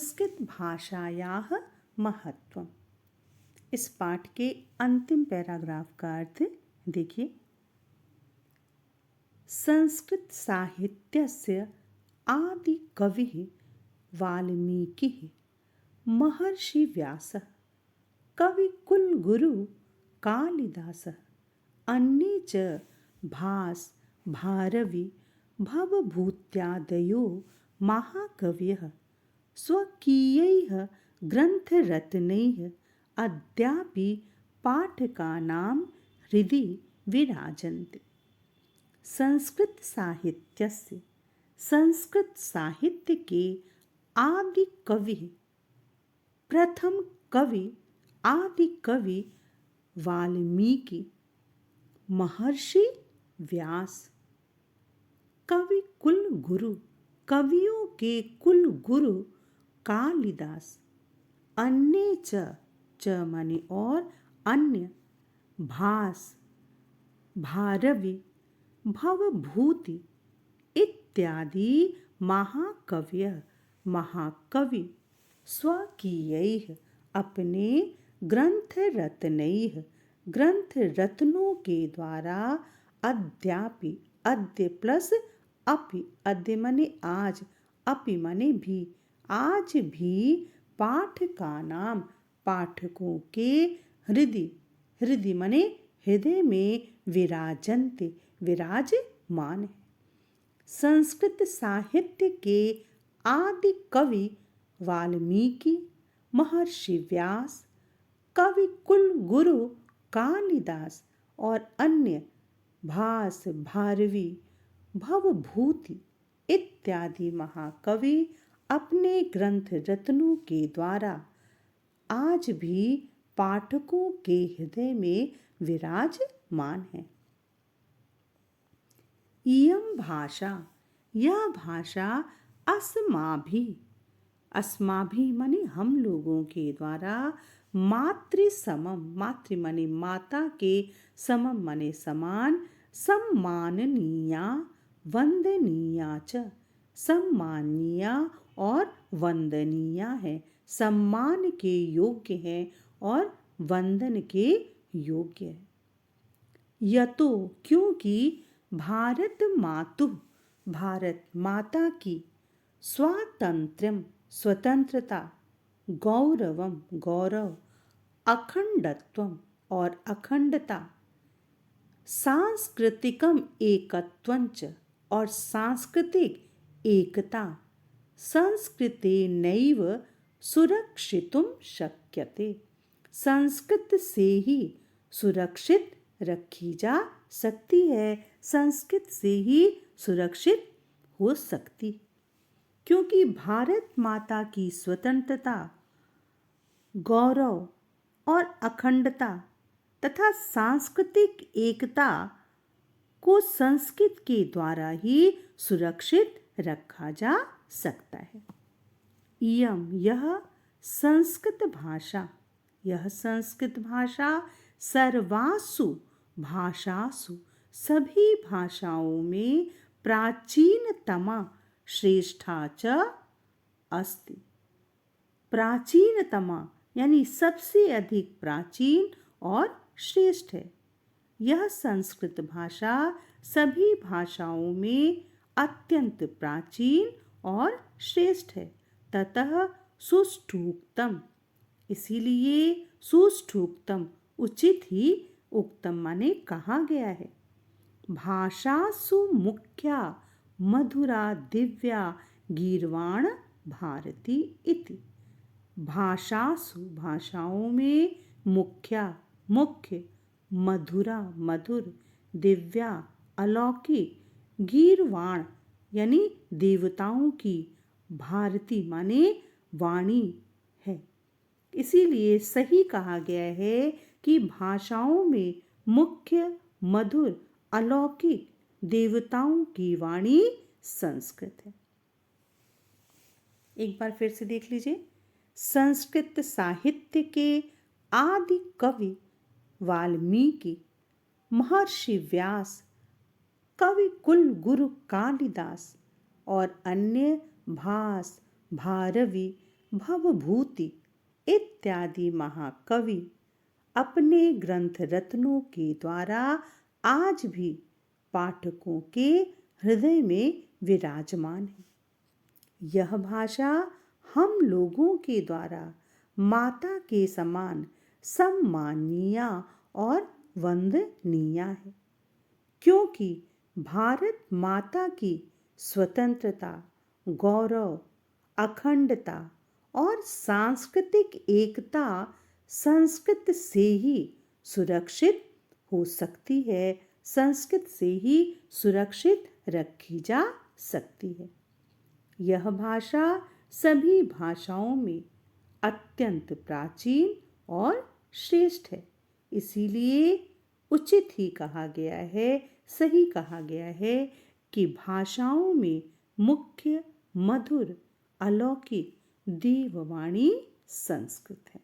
संस्कृत भाषायाः महत्वम्। इस पाठ के अंतिम पैराग्राफ का अर्थ देखिए। संस्कृत साहित्यस्य आदि कविः वाल्मीकिः, महर्षि व्यासः, कविकुलगुरु कालिदासः, अन्ये च भास, भारवी, भवभूत्यादयो महाकवयः स्वकीयैः ग्रन्थरत्नैः अद्यापि पाठकानां हृदि विराजन्ते। संस्कृत साहित्यस्य, संस्कृत साहित्य के आदि कवि, प्रथम कवि, आदि कवि वाल्मीकि, महर्षि व्यास, कवि कुल गुरु, कवियों के कुल गुरु कालिदास, अन्य च माने और अन्य, भास, भारवी, भवभूति इत्यादि महाकवयः महाकवि स्वकीयैः अपने ग्रंथ रत्नैः ग्रंथ रत्नों के द्वारा अद्यापि, अद्य प्लस अपि, अद्य माने आज, अपि माने भी, आज भी पाठकानां पाठकों के हृदय, हृदय माने हृदय में विराजन्ते, विराजमान है। संस्कृत साहित्य के आदि कवि वाल्मीकि, महर्षि व्यास, कवि कुल गुरु कालिदास और अन्य भास, भारवी, भवभूति इत्यादि महाकवि अपने ग्रंथ रत्नों के द्वारा आज भी पाठकों के हृदय में विराजमान है। इयं भाषा, यह भाषा अस्माभिः, अस्माभिः माने हम लोगों के द्वारा, मातृ समम, मातृ माने माता के, समम माने समान, सम्माननीया, वंदनीया च, सम्माननीया और वंदनीया है, सम्मान के योग्य है और वंदन के योग्य है। यतो क्योंकि भारत मातु, भारत माता की, स्वातंत्र्यम स्वतंत्रता, गौरवम गौरव, अखंडत्वम और अखंडता, सांस्कृतिकम एकत्वंच और सांस्कृतिक एकता, संस्कृतेनैव सुरक्षितुं शक्यते, संस्कृत से ही सुरक्षित रखी जा सकती है, संस्कृत से ही सुरक्षित हो सकती। क्योंकि भारत माता की स्वतंत्रता, गौरव और अखंडता तथा सांस्कृतिक एकता को संस्कृत के द्वारा ही सुरक्षित रखा जा सकता है। इयम यह संस्कृत भाषा, यह संस्कृत भाषा सर्वासु भाषासु, सभी भाषाओं में प्राचीनतमा श्रेष्ठा च अस्ति। प्राचीनतमा यानी सबसे अधिक प्राचीन और श्रेष्ठ है। यह संस्कृत भाषा सभी भाषाओं में अत्यंत प्राचीन और श्रेष्ठ है। ततः सुष्ठुक्तम, इसीलिए सुष्ठुक्तम उचित ही, उक्तम माने कहा गया है। भाषासु मुख्या मधुरा दिव्या गीर्वाण भारती इति। भाषासु भाषाओं में, मुख्या मुख्य, मधुरा मधुर, दिव्या अलौकिक, गीर्वाण यानी देवताओं की, भारती माने वाणी है। इसीलिए सही कहा गया है कि भाषाओं में मुख्य, मधुर, अलौकिक, देवताओं की वाणी संस्कृत है। एक बार फिर से देख लीजिए। संस्कृत साहित्य के आदि कवि वाल्मीकि, महर्षि व्यास, कवि कुल गुरु कालिदास और अन्य भास, भारवी, भवभूति इत्यादि महाकवि अपने ग्रंथ रत्नों के द्वारा आज भी पाठकों के हृदय में विराजमान है। यह भाषा हम लोगों के द्वारा माता के समान सम्माननीय और वंदनीय है, क्योंकि भारत माता की स्वतंत्रता, गौरव, अखंडता और सांस्कृतिक एकता संस्कृत से ही सुरक्षित हो सकती है, संस्कृत से ही सुरक्षित रखी जा सकती है। यह भाषा सभी भाषाओं में अत्यंत प्राचीन और श्रेष्ठ है। इसीलिए उचित ही कहा गया है, सही कहा गया है कि भाषाओं में मुख्य, मधुर, अलौकिक देववाणी संस्कृत है।